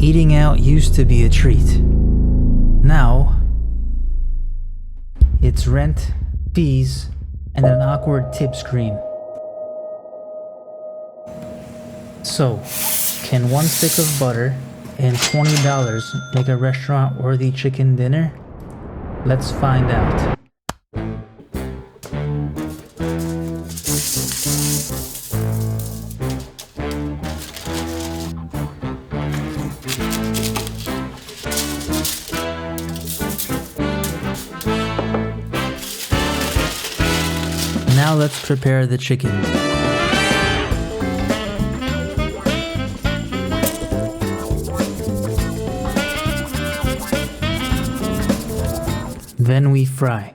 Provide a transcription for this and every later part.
Eating out used to be a treat. Now, it's rent, fees, and an awkward tip screen. So, can one stick of butter and $20 make a restaurant-worthy chicken dinner? Let's find out. Now let's prepare the chicken. Then we fry.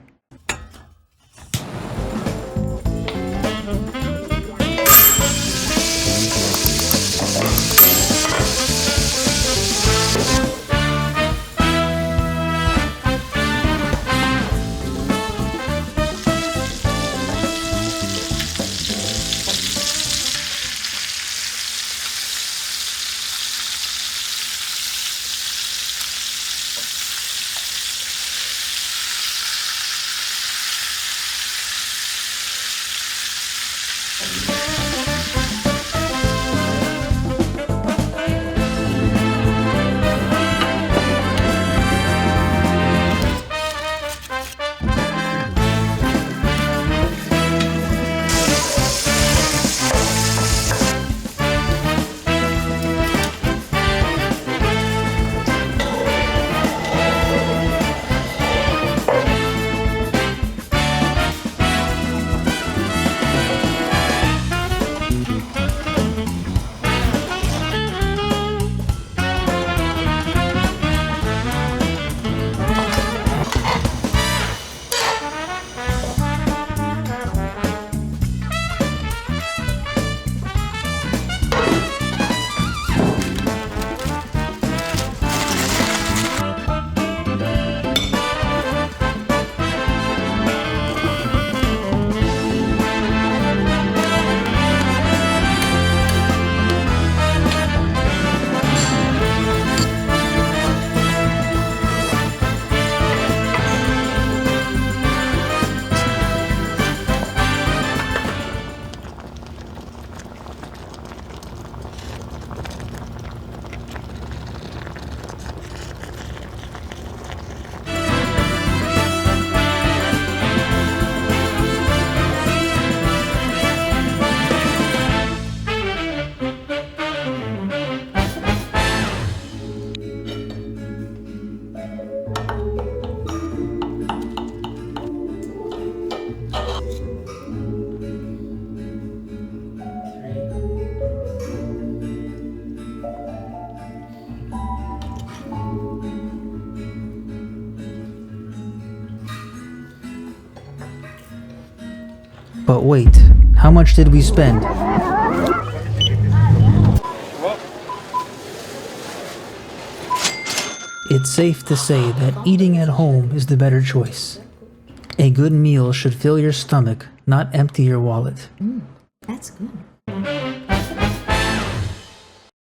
But wait, how much did we spend? It's safe to say that eating at home is the better choice. A good meal should fill your stomach, not empty your wallet. That's good.